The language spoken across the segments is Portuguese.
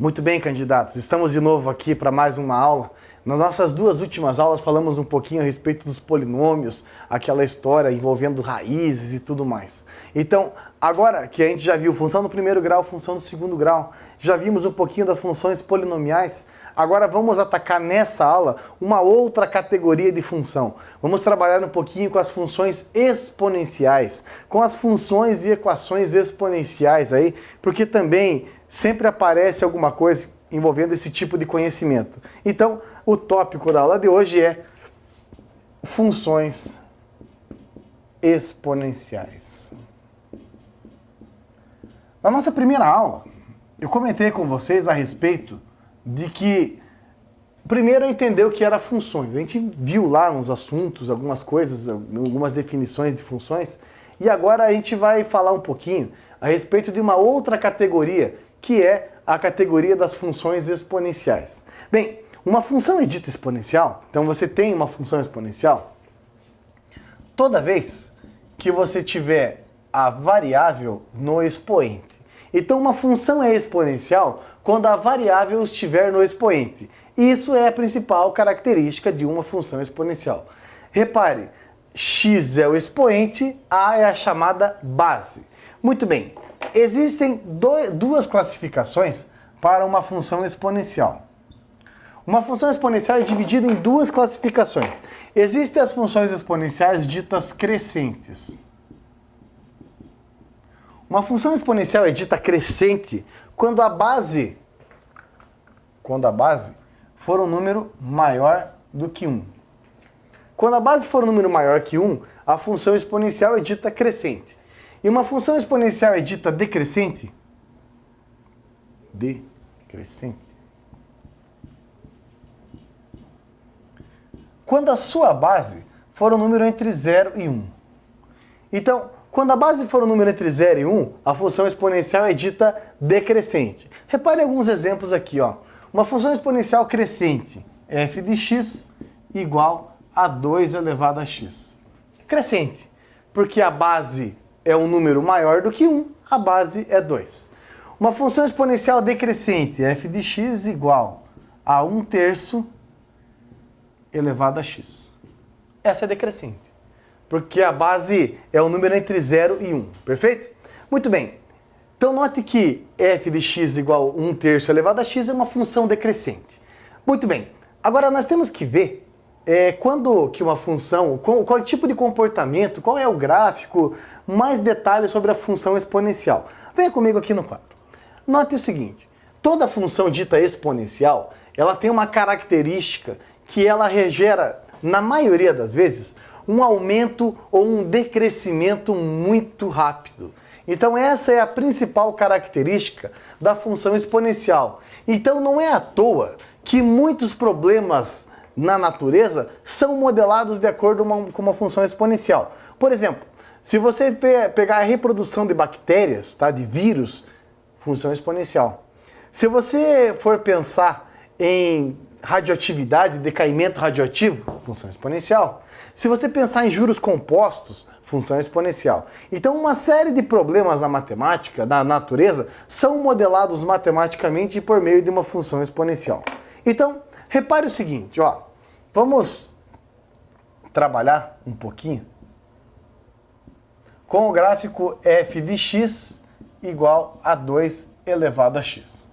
Muito bem, candidatos, estamos de novo aqui para mais uma aula. Nas nossas duas últimas aulas falamos um pouquinho a respeito dos polinômios, aquela história envolvendo raízes e tudo mais. Então, agora que a gente já viu função do primeiro grau, função do segundo grau, já vimos um pouquinho das funções polinomiais, agora vamos atacar nessa aula uma outra categoria de função. Vamos trabalhar um pouquinho com as funções exponenciais, com as funções e equações exponenciais aí, porque também sempre aparece alguma coisa envolvendo esse tipo de conhecimento. Então, o tópico da aula de hoje é funções exponenciais. Na nossa primeira aula, eu comentei com vocês a respeito de que, primeiro, entender o que era funções. A gente viu lá nos assuntos algumas coisas, algumas definições de funções, e agora a gente vai falar um pouquinho a respeito de uma outra categoria, que é a categoria das funções exponenciais. Bem, uma função é dita exponencial, então você tem uma função exponencial toda vez que você tiver a variável no expoente. Então uma função é exponencial quando a variável estiver no expoente. Isso é a principal característica de uma função exponencial. Repare, x é o expoente, a é a chamada base. Muito bem, existem duas classificações para uma função exponencial. Uma função exponencial é dividida em duas classificações. Existem as funções exponenciais ditas crescentes. Uma função exponencial é dita crescente quando a base for um número maior do que 1. Quando a base for um número maior que 1, a função exponencial é dita crescente. E uma função exponencial é dita decrescente? Decrescente. Quando a sua base for um número entre 0 e 1. Então, quando a base for um número entre 0 e 1, a função exponencial é dita decrescente. Repare alguns exemplos aqui, ó. Uma função exponencial crescente, f de x igual a 2 elevado a x. Crescente, porque a base é um número maior do que 1, a base é 2. Uma função exponencial decrescente, f de x igual a 1/3 elevado a x. Essa é decrescente, porque a base é um número entre 0 e 1, perfeito? Muito bem, então note que f de x igual a 1/3 elevado a x é uma função decrescente. Muito bem, agora nós temos que ver quando que uma função, qual tipo de comportamento, qual é o gráfico, mais detalhes sobre a função exponencial. Venha comigo aqui no quadro. Note o seguinte, toda função dita exponencial, ela tem uma característica que ela gera, na maioria das vezes, um aumento ou um decrescimento muito rápido. Então essa é a principal característica da função exponencial. Então não é à toa que muitos problemas na natureza são modelados de acordo com uma função exponencial. Por exemplo, se você pegar a reprodução de bactérias, tá, de vírus, função exponencial. Se você for pensar em radioatividade, decaimento radioativo, função exponencial. Se você pensar em juros compostos, função exponencial. Então uma série de problemas na matemática, na natureza, são modelados matematicamente por meio de uma função exponencial. Então, repare o seguinte, ó, vamos trabalhar um pouquinho com o gráfico f de x igual a 2 elevado a x.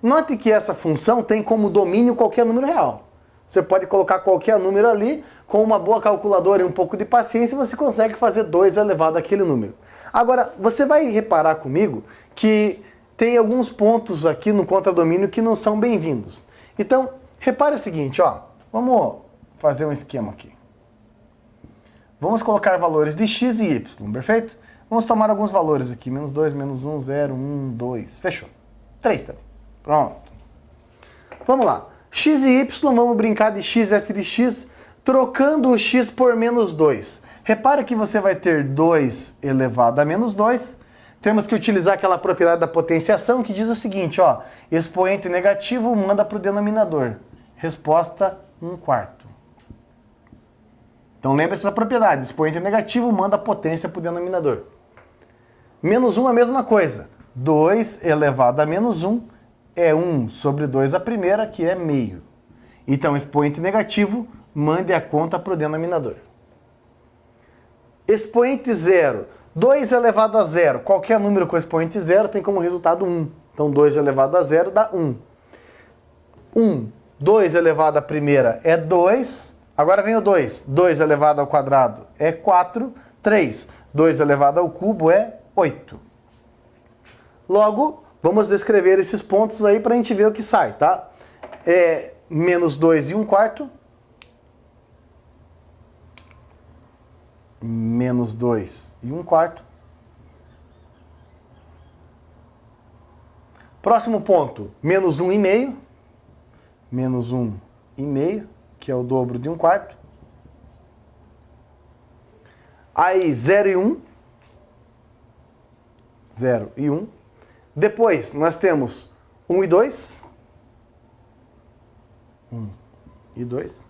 Note que essa função tem como domínio qualquer número real. Você pode colocar qualquer número ali, com uma boa calculadora e um pouco de paciência, você consegue fazer 2 elevado àquele número. Agora, você vai reparar comigo que tem alguns pontos aqui no contradomínio que não são bem-vindos. Então, repare o seguinte, ó, vamos fazer um esquema aqui. Vamos colocar valores de x e y, perfeito? Vamos tomar alguns valores aqui, menos 2, menos 1, 0, 1, 2, fechou. 3 também, pronto. Vamos lá, x e y, vamos brincar de x, f de x, trocando o x por menos 2. Repara que você vai ter 2 elevado a menos 2. Temos que utilizar aquela propriedade da potenciação que diz o seguinte, ó, expoente negativo manda para o denominador. Resposta 1/4. Então lembre-se dessa propriedade, expoente negativo manda a potência para o denominador. Menos 1 a mesma coisa, 2 elevado a menos 1 é 1 sobre 2 a primeira, que é meio. Então, expoente negativo, mande a conta para o denominador. Expoente zero. 2 elevado a zero. Qualquer número com expoente zero tem como resultado 1. Então, 2 elevado a zero dá 1. 2 elevado à primeira é 2. Agora vem o 2. 2 elevado ao quadrado é 4. 3. 2 elevado ao cubo é 8. Logo, vamos descrever esses pontos aí para a gente ver o que sai, tá? É menos 2 e 1/4. Menos 2 e 1/4. Próximo ponto, menos 1,5. Menos 1,5, que é o dobro de 1/4. Aí 0 e 1. 0 e 1. Depois nós temos 1 e 2. 1 e 2.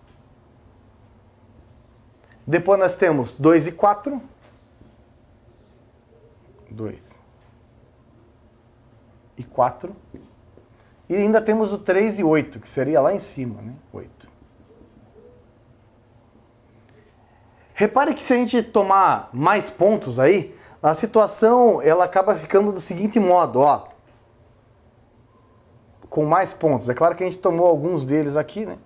Depois nós temos 2 e 4. 2 e 4. E ainda temos o 3 e 8, que seria lá em cima, né? 8. Repare que se a gente tomar mais pontos aí, a situação ela acaba ficando do seguinte modo, ó. Com mais pontos. É claro que a gente tomou alguns deles aqui, né?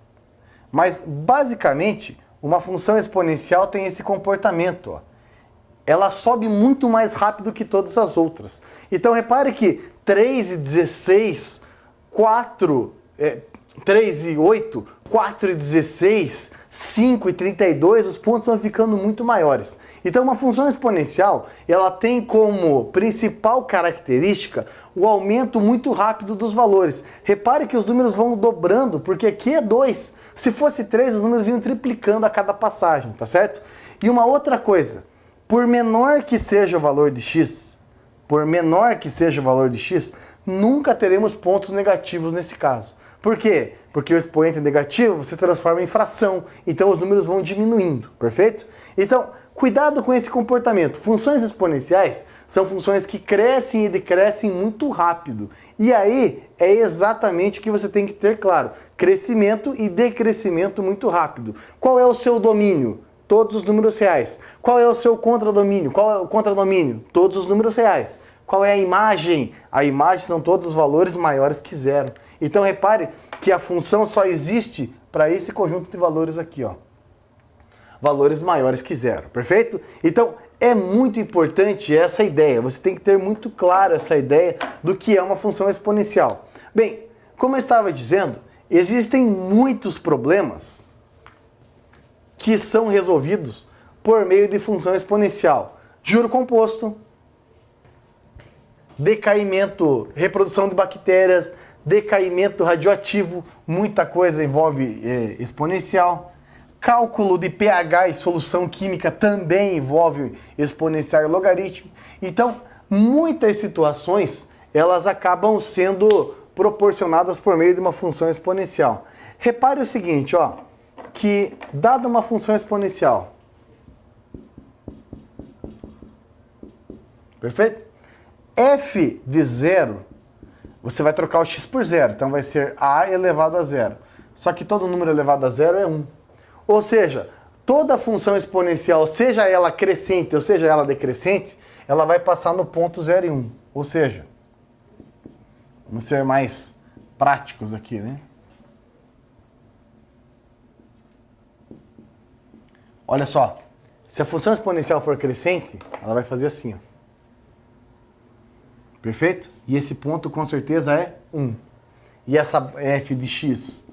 Mas, basicamente, uma função exponencial tem esse comportamento, ó. Ela sobe muito mais rápido que todas as outras. Então, repare que 3 e 16, 3 e 8, 4 e 16, 5 e 32, os pontos vão ficando muito maiores. Então, uma função exponencial, ela tem como principal característica o aumento muito rápido dos valores. Repare que os números vão dobrando, porque aqui é 2. Se fosse 3, os números iam triplicando a cada passagem, tá certo? E uma outra coisa, por menor que seja o valor de x, nunca teremos pontos negativos nesse caso. Por quê? Porque o expoente negativo você transforma em fração, então os números vão diminuindo, perfeito? Então, cuidado com esse comportamento. Funções exponenciais são funções que crescem e decrescem muito rápido. E aí é exatamente o que você tem que ter claro. Crescimento e decrescimento muito rápido. Qual é o seu domínio? Todos os números reais. Qual é o seu contradomínio? Qual é o contradomínio? Todos os números reais. Qual é a imagem? A imagem são todos os valores maiores que zero. Então repare que a função só existe para esse conjunto de valores aqui, ó. Valores maiores que zero, perfeito? Então é muito importante essa ideia. Você tem que ter muito claro essa ideia do que é uma função exponencial. Bem, como eu estava dizendo, existem muitos problemas que são resolvidos por meio de função exponencial. Juro composto, decaimento, reprodução de bactérias, decaimento radioativo, muita coisa envolve exponencial. Cálculo de pH e solução química também envolve exponencial e logaritmo. Então, muitas situações, elas acabam sendo proporcionadas por meio de uma função exponencial. Repare o seguinte, ó, que dada uma função exponencial, perfeito? F de zero, você vai trocar o x por zero, então vai ser a elevado a zero. Só que todo número elevado a zero é 1. Ou seja, toda função exponencial, seja ela crescente ou seja ela decrescente, ela vai passar no ponto 0 e 1. Ou seja, vamos ser mais práticos aqui, né? Olha só, se a função exponencial for crescente, ela vai fazer assim, ó. Perfeito? E esse ponto com certeza é 1. E essa f de x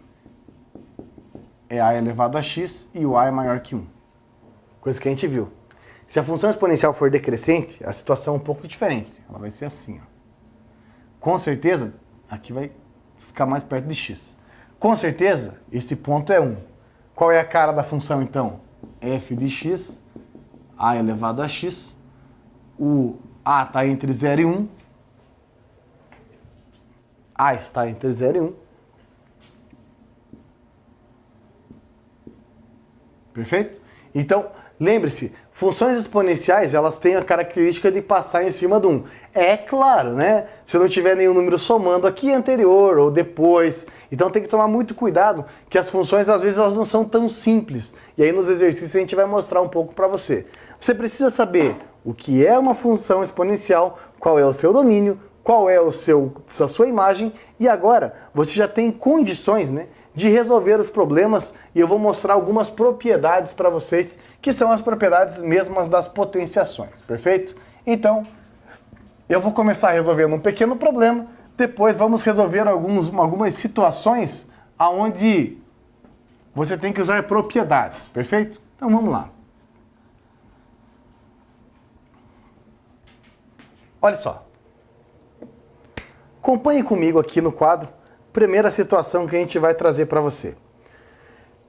é a elevado a x e o a é maior que 1. Coisa que a gente viu. Se a função exponencial for decrescente, a situação é um pouco diferente. Ela vai ser assim, ó. Com certeza, aqui vai ficar mais perto de x. Com certeza, esse ponto é 1. Qual é a cara da função, então? F de x, a elevado a x. O a está entre 0 e 1. A está entre 0 e 1. Perfeito? Então, lembre-se, funções exponenciais, elas têm a característica de passar em cima do 1. É claro, né? Se não tiver nenhum número somando aqui anterior ou depois. Então tem que tomar muito cuidado, que as funções às vezes elas não são tão simples. E aí nos exercícios a gente vai mostrar um pouco para você. Você precisa saber o que é uma função exponencial, qual é o seu domínio, qual é a sua imagem, e agora você já tem condições, né, de resolver os problemas, e eu vou mostrar algumas propriedades para vocês, que são as propriedades mesmas das potenciações, perfeito? Então, eu vou começar resolvendo um pequeno problema, depois vamos resolver algumas situações onde você tem que usar propriedades, perfeito? Então vamos lá. Olha só. Acompanhe comigo aqui no quadro, primeira situação que a gente vai trazer para você.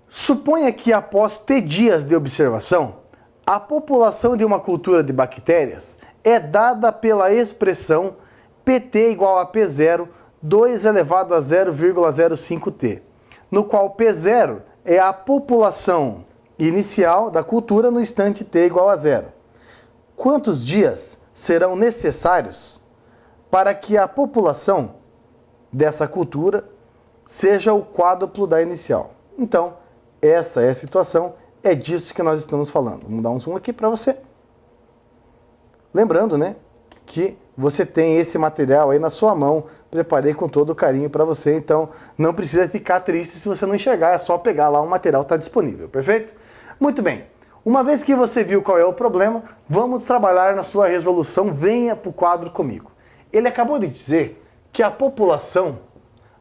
Suponha que após T dias de observação, a população de uma cultura de bactérias é dada pela expressão PT igual a P0, 2 elevado a 0,05T, no qual P0 é a população inicial da cultura no instante T igual a 0. Quantos dias serão necessários para que a população dessa cultura seja o quádruplo da inicial? Então, essa é a situação, é disso que nós estamos falando. Vamos dar um zoom aqui para você. Lembrando, né, que você tem esse material aí na sua mão, preparei com todo o carinho para você, então não precisa ficar triste se você não enxergar, é só pegar lá, o material está disponível, perfeito? Muito bem, uma vez que você viu qual é o problema, vamos trabalhar na sua resolução, venha para o quadro comigo. Ele acabou de dizer que a população,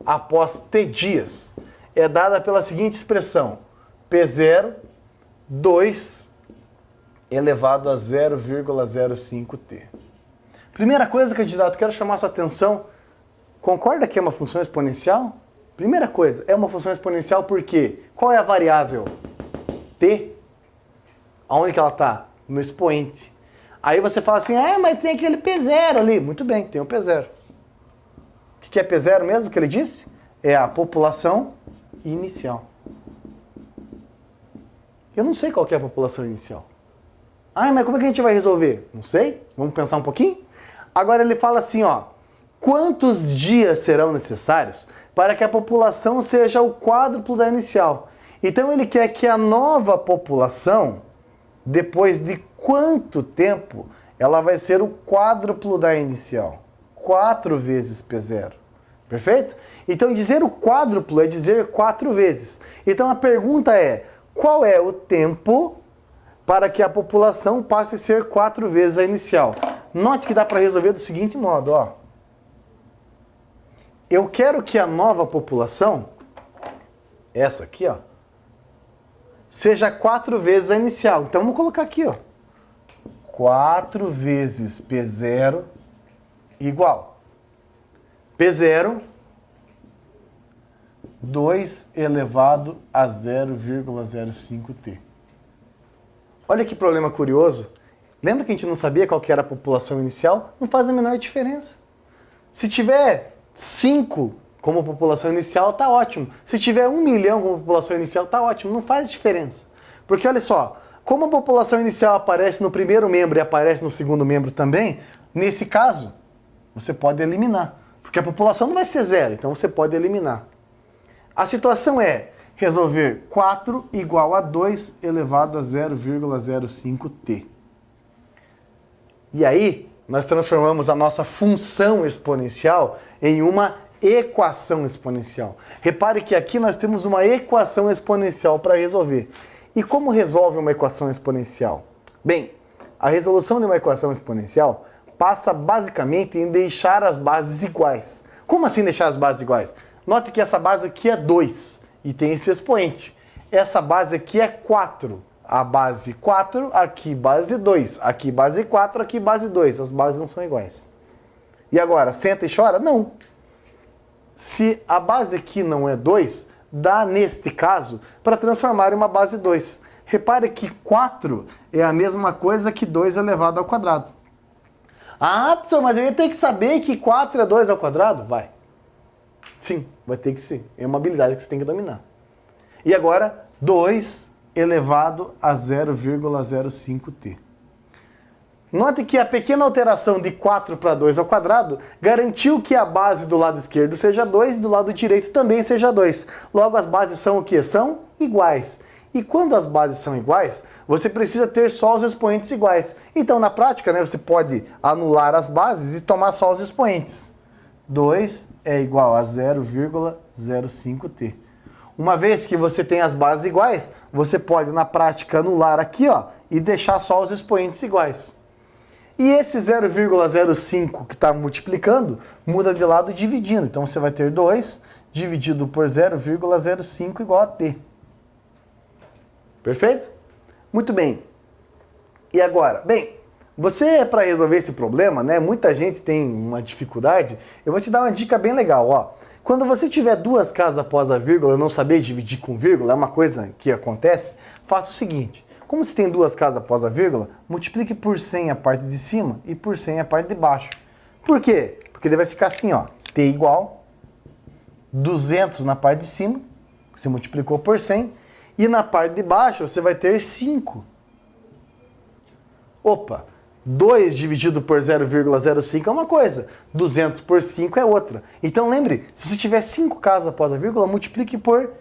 após T dias, é dada pela seguinte expressão, P0, 2 elevado a 0,05T. Primeira coisa, candidato, quero chamar a sua atenção. Concorda que é uma função exponencial? Primeira coisa, é uma função exponencial porque qual é a variável? T. Aonde que ela está? No expoente. Aí você fala assim, mas tem aquele P0 ali. Muito bem, tem o P0. O que é P0 mesmo que ele disse? É a população inicial. Eu não sei qual que é a população inicial. Mas como é que a gente vai resolver? Não sei. Vamos pensar um pouquinho? Agora ele fala assim, quantos dias serão necessários para que a população seja o quádruplo da inicial? Então ele quer que a nova população, depois de quanto tempo, ela vai ser o quádruplo da inicial? 4 vezes P0. Perfeito? Então dizer o quádruplo é dizer 4 vezes. Então a pergunta é, qual é o tempo para que a população passe a ser 4 vezes a inicial? Note que dá para resolver do seguinte modo, Eu quero que a nova população, essa aqui, seja 4 vezes a inicial. Então vamos colocar aqui, 4 vezes P0 igual P0, 2 elevado a 0,05T. Olha que problema curioso. Lembra que a gente não sabia qual que era a população inicial? Não faz a menor diferença. Se tiver 5 como população inicial, tá ótimo. Se tiver 1 milhão como população inicial, tá ótimo. Não faz diferença. Porque olha só, como a população inicial aparece no primeiro membro e aparece no segundo membro também, nesse caso, você pode eliminar. Porque a população não vai ser 0, então você pode eliminar. A situação é resolver 4 igual a 2 elevado a 0,05T. E aí, nós transformamos a nossa função exponencial em uma equação exponencial. Repare que aqui nós temos uma equação exponencial para resolver. E como resolve uma equação exponencial? Bem, a resolução de uma equação exponencial passa basicamente em deixar as bases iguais. Como assim deixar as bases iguais? Note que essa base aqui é 2 e tem esse expoente. Essa base aqui é 4. A base 4, aqui base 2, aqui base 4, aqui base 2. As bases não são iguais. E agora, senta e chora? Não. Se a base aqui não é 2, dá, neste caso, para transformar em uma base 2. Repare que 4 é a mesma coisa que 2 elevado ao quadrado. Professor, mas eu ia ter que saber que 4 é 2 ao quadrado? Vai. Sim, vai ter que ser. É uma habilidade que você tem que dominar. E agora, 2 elevado a 0,05t. Note que a pequena alteração de 4 para 2 ao quadrado garantiu que a base do lado esquerdo seja 2 e do lado direito também seja 2. Logo, as bases são o quê? São iguais. E quando as bases são iguais, você precisa ter só os expoentes iguais. Então, na prática, você pode anular as bases e tomar só os expoentes. 2 é igual a 0,05t. Uma vez que você tem as bases iguais, você pode, na prática, anular aqui, ó, e deixar só os expoentes iguais. E esse 0,05 que está multiplicando, muda de lado dividindo. Então você vai ter 2 dividido por 0,05 igual a t. Perfeito? Muito bem. E agora? Bem, você, para resolver esse problema, né, muita gente tem uma dificuldade, eu vou te dar uma dica bem legal, ó. Quando você tiver duas casas após a vírgula, não saber dividir com vírgula, é uma coisa que acontece, faça o seguinte. Como você tem duas casas após a vírgula, multiplique por 100 a parte de cima e por 100 a parte de baixo. Por quê? Porque ele vai ficar assim, ó, t igual 200 na parte de cima, você multiplicou por 100, e na parte de baixo você vai ter 5. Opa, 2 dividido por 0,05 é uma coisa, 200 por 5 é outra. Então lembre, se você tiver 5 casas após a vírgula, multiplique por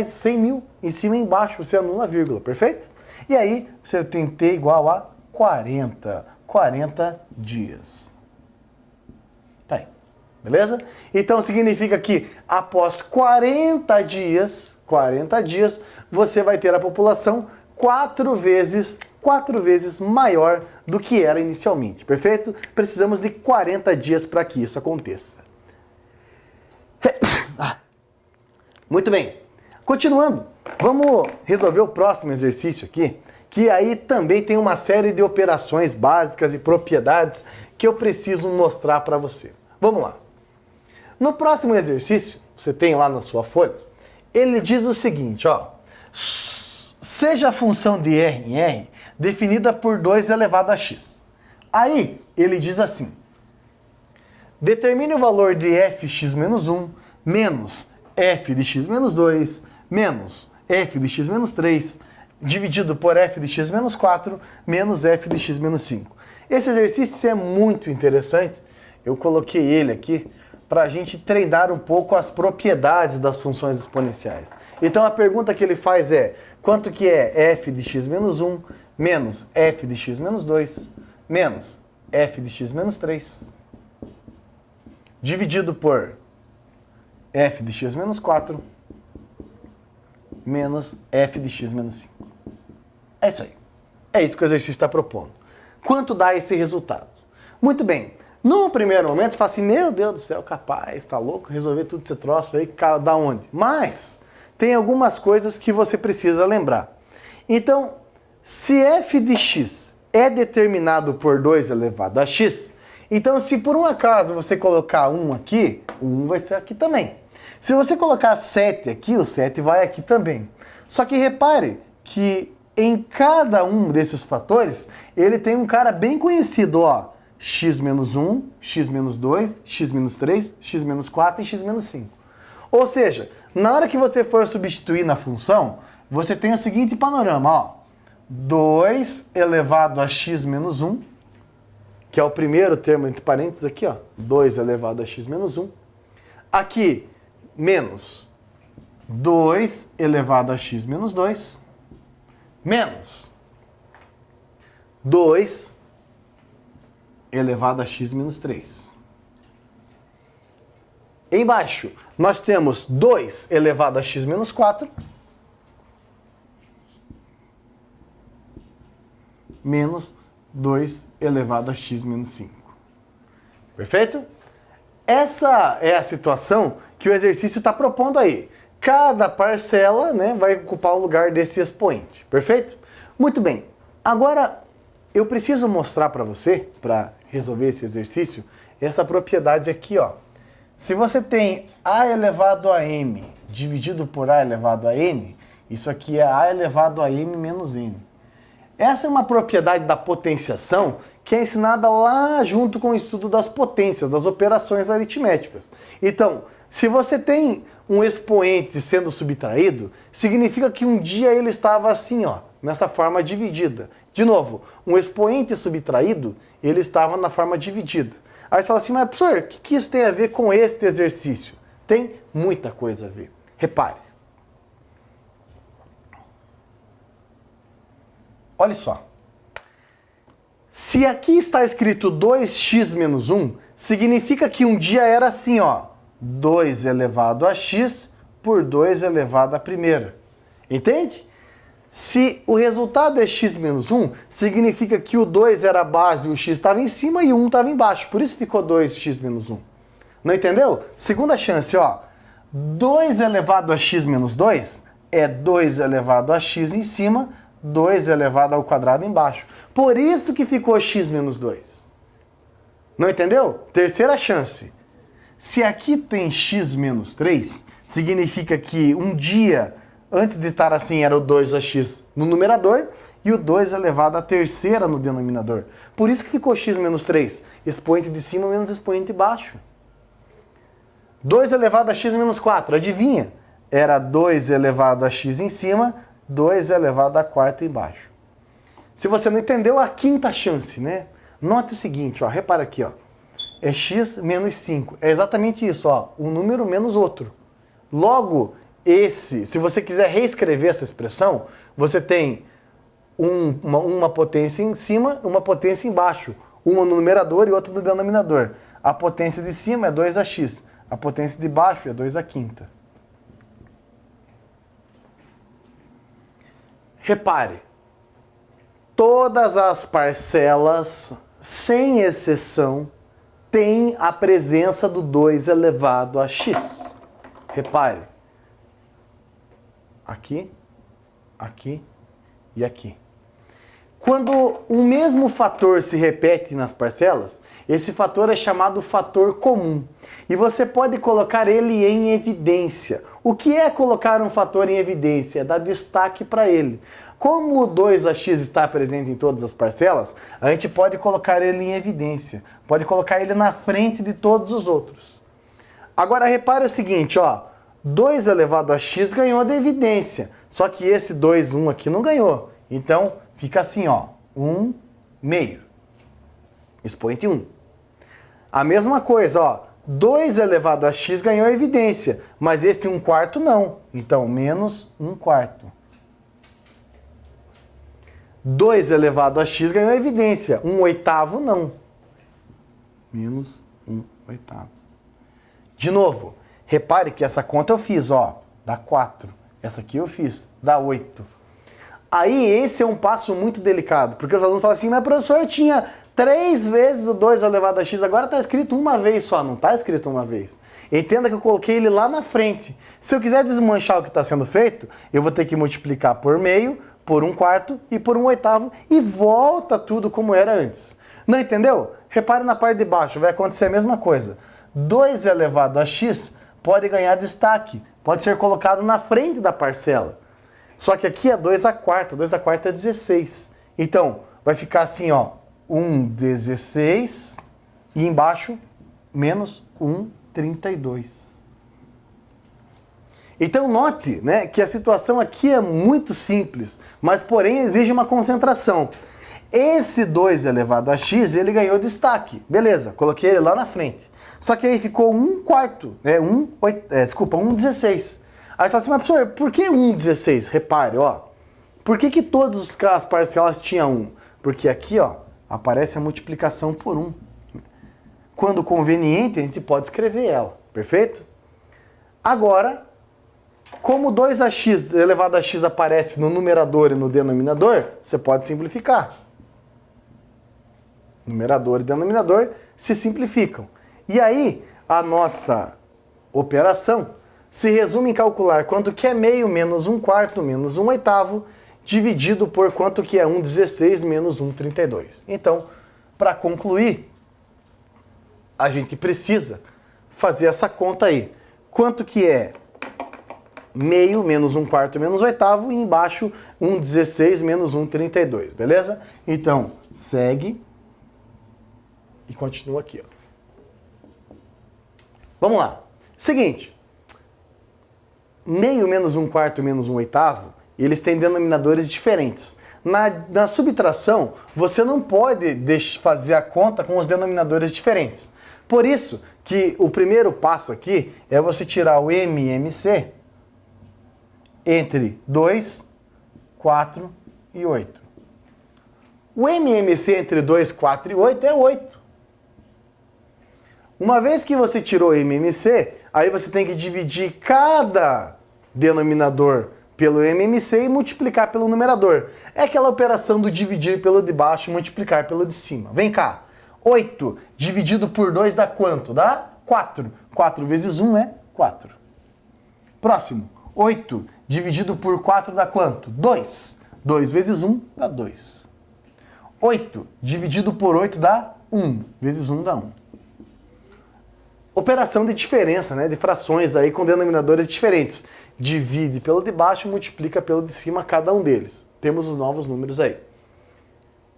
100 mil, em cima e embaixo você anula a vírgula, perfeito? E aí você tem t igual a 40 dias. Tá aí, beleza? Então significa que após 40 dias, você vai ter a população 4 vezes maior do que era inicialmente, perfeito? Precisamos de 40 dias para que isso aconteça. Muito bem, continuando, vamos resolver o próximo exercício aqui, que aí também tem uma série de operações básicas e propriedades que eu preciso mostrar para você. Vamos lá. No próximo exercício, você tem lá na sua folha, ele diz o seguinte, ó, seja a função de R em R definida por 2 elevado a x. Aí, ele diz assim, determine o valor de fx menos 1 menos f de x menos 2 menos f de x menos 3 dividido por f de x menos 4 menos f de x menos 5. Esse exercício é muito interessante, eu coloquei ele aqui para a gente treinar um pouco as propriedades das funções exponenciais. Então a pergunta que ele faz é, quanto que é f de x menos 1 menos f de x menos 2 menos f de x menos 3 dividido por f de x menos 4 menos f de x menos 5. É isso aí. É isso que o exercício está propondo. Quanto dá esse resultado? Muito bem. No primeiro momento, você fala assim, meu Deus do céu, capaz, tá louco, resolver tudo esse troço aí, da onde? Mas tem algumas coisas que você precisa lembrar. Então, se f de x é determinado por 2 elevado a x, então se por um acaso você colocar 1 aqui, o 1 vai ser aqui também. Se você colocar 7 aqui, o 7 vai aqui também. Só que repare que em cada um desses fatores, ele tem um cara bem conhecido, ó, x menos 1, x menos 2, x menos 3, x menos 4 e x menos 5. Ou seja, na hora que você for substituir na função, você tem o seguinte panorama, ó, 2 elevado a x menos 1, que é o primeiro termo entre parênteses aqui, ó, 2 elevado a x menos 1. Aqui, menos 2 elevado a x menos 2, menos 2 elevado a x menos 3. Embaixo, nós temos 2 elevado a x menos 4, menos 2 elevado a x menos 5. Perfeito? Essa é a situação que o exercício está propondo aí. Cada parcela, né, vai ocupar o lugar desse expoente. Perfeito? Muito bem. Agora, eu preciso mostrar para você, para resolver esse exercício, essa propriedade aqui, ó. Se você tem a elevado a m dividido por a elevado a n, isso aqui é a elevado a m menos n. Essa é uma propriedade da potenciação que é ensinada lá junto com o estudo das potências, das operações aritméticas. Então, se você tem um expoente sendo subtraído, significa que um dia ele estava assim, ó, nessa forma dividida. De novo, um expoente subtraído, ele estava na forma dividida. Aí você fala assim, mas professor, o que isso tem a ver com este exercício? Tem muita coisa a ver. Repare. Olha só. Se aqui está escrito 2x menos 1, significa que um dia era assim, ó. 2 elevado a x por 2 elevado à primeira. Entende? Se o resultado é x menos 1, significa que o 2 era a base, o x estava em cima e o 1 estava embaixo. Por isso ficou 2x menos 1. Não entendeu? Segunda chance, ó. 2 elevado a x menos 2 é 2 elevado a x em cima, 2 elevado ao quadrado embaixo. Por isso que ficou x menos 2. Não entendeu? Terceira chance. Se aqui tem x menos 3, significa que um dia, antes de estar assim, era o 2x no numerador e o 2 elevado à terceira no denominador. Por isso que ficou x menos 3. Expoente de cima menos expoente de baixo. 2 elevado a x menos 4. Adivinha? Era 2 elevado a x em cima, 2 elevado à quarta embaixo. Se você não entendeu, a quinta chance, né? Note o seguinte, ó, repara aqui, ó. É x menos 5. É exatamente isso, ó. Um número menos outro. Logo, se você quiser reescrever essa expressão, você tem uma potência em cima, uma potência embaixo. Uma no numerador e outra no denominador. A potência de cima é 2ax. A potência de baixo é 2 à quinta. Repare. Todas as parcelas, sem exceção, têm a presença do 2 elevado a x. Repare. Aqui, aqui e aqui. Quando o mesmo fator se repete nas parcelas, esse fator é chamado fator comum. E você pode colocar ele em evidência. O que é colocar um fator em evidência? É dar destaque para ele. Como o 2ax está presente em todas as parcelas, a gente pode colocar ele em evidência. Pode colocar ele na frente de todos os outros. Agora repare o seguinte, ó. 2 elevado a x ganhou de evidência. Só que esse 2, 1 aqui não ganhou. Então fica assim, ó. 1 meio. Expoente 1. A mesma coisa, ó. 2 elevado a x ganhou evidência. Mas esse 1/4 não. Então menos 1/4. 2 elevado a x ganhou evidência. 1/8 não. Menos 1/8. De novo, repare que essa conta eu fiz, ó. Dá 4. Essa aqui eu fiz, dá 8. Aí esse é um passo muito delicado. Porque os alunos falam assim, mas professor, tinha 3 vezes o 2 elevado a x. Agora está escrito uma vez só, não está escrito uma vez. Entenda que eu coloquei ele lá na frente. Se eu quiser desmanchar o que está sendo feito, eu vou ter que multiplicar por meio, por 1/4 e por 1/8 e volta tudo como era antes. Não entendeu? Repare na parte de baixo, vai acontecer a mesma coisa. 2 elevado a x pode ganhar destaque, pode ser colocado na frente da parcela. Só que aqui é 2/4, 2/4 é 16. Então, vai ficar assim, ó, 1/16 e embaixo menos 1/32. Então note, né, que a situação aqui é muito simples, mas porém exige uma concentração. Esse 2 elevado a x, ele ganhou destaque. Beleza, coloquei ele lá na frente. Só que aí ficou 1/4, né, 1/16. Aí você fala assim, mas professor, por que 1/16? Repare, ó. Por que todas as parcelas tinham 1? Porque aqui, ó, aparece a multiplicação por 1. Quando conveniente, a gente pode escrever ela, perfeito? Agora, como 2ax elevado a x aparece no numerador e no denominador, você pode simplificar. Numerador e denominador se simplificam. E aí, a nossa operação se resume em calcular quanto que é meio menos 1/4 menos 1/8 dividido por quanto que é 1/16 menos 1/32. Então, para concluir, a gente precisa fazer essa conta aí. Quanto que é meio menos 1/4 menos 1/8 e embaixo 1/16 menos 1/32, beleza? Então, segue e continua aqui, ó. Vamos lá. Seguinte, meio menos 1/4 menos 1/8, eles têm denominadores diferentes. Na subtração, você não pode fazer a conta com os denominadores diferentes. Por isso que o primeiro passo aqui é você tirar o MMC entre 2, 4 e 8. O MMC entre 2, 4 e 8 é 8. Uma vez que você tirou o MMC, aí você tem que dividir cada denominador pelo MMC e multiplicar pelo numerador. É aquela operação do dividir pelo de baixo e multiplicar pelo de cima. Vem cá. 8 dividido por 2 dá quanto? Dá 4. 4 vezes 1 é 4. Próximo. 8 dividido por 4 dá quanto? 2. 2 vezes 1 dá 2. 8 dividido por 8 dá 1. Vezes 1 dá 1. Operação de diferença, né? De frações aí com denominadores diferentes. Divide pelo de baixo e multiplica pelo de cima cada um deles. Temos os novos números aí.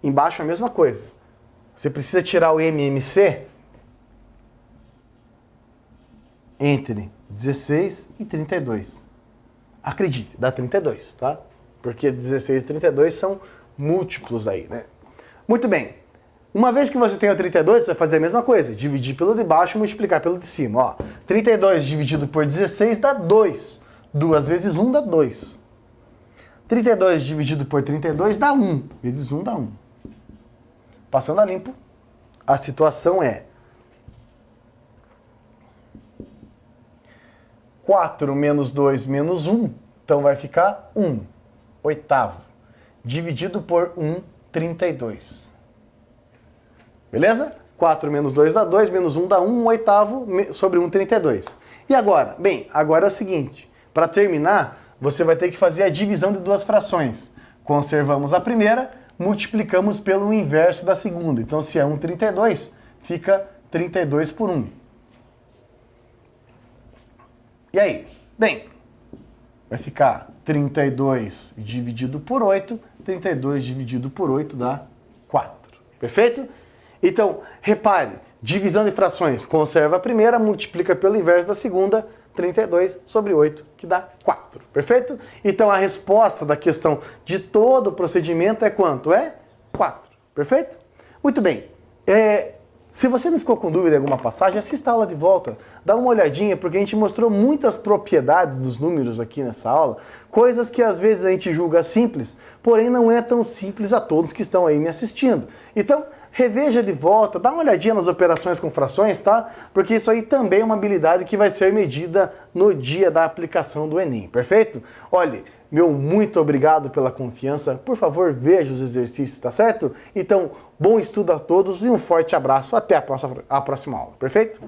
Embaixo a mesma coisa. Você precisa tirar o MMC entre 16 e 32. Acredite, dá 32, tá? Porque 16 e 32 são múltiplos aí, né? Muito bem. Uma vez que você tem o 32, você vai fazer a mesma coisa. Dividir pelo de baixo e multiplicar pelo de cima. Ó, 32 dividido por 16 dá 2. 2 vezes 1 dá 2. 32 dividido por 32 dá 1. Vezes 1 dá 1. Passando a limpo, a situação é 4 menos 2 menos 1. Então vai ficar 1/8. Dividido por 1/32. Beleza? 4 menos 2 dá 2, menos 1 dá 1/8 sobre 1/32. E agora? Bem, agora é o seguinte. Para terminar, você vai ter que fazer a divisão de duas frações. Conservamos a primeira, multiplicamos pelo inverso da segunda. Então, se é 1/32, fica 32 por 1. E aí? Bem, vai ficar 32 dividido por 8. 32 dividido por 8 dá 4. Perfeito? Então, repare, divisão de frações, conserva a primeira, multiplica pelo inverso da segunda, 32 sobre 8, que dá 4. Perfeito? Então, a resposta da questão de todo o procedimento é quanto? É 4. Perfeito? Muito bem. Se você não ficou com dúvida em alguma passagem, assista a aula de volta, dá uma olhadinha, porque a gente mostrou muitas propriedades dos números aqui nessa aula, coisas que às vezes a gente julga simples, porém não é tão simples a todos que estão aí me assistindo. Então, reveja de volta, dá uma olhadinha nas operações com frações, tá? Porque isso aí também é uma habilidade que vai ser medida no dia da aplicação do Enem, perfeito? Olha, meu muito obrigado pela confiança, por favor veja os exercícios, tá certo? Então, bom estudo a todos e um forte abraço, até a próxima aula, perfeito?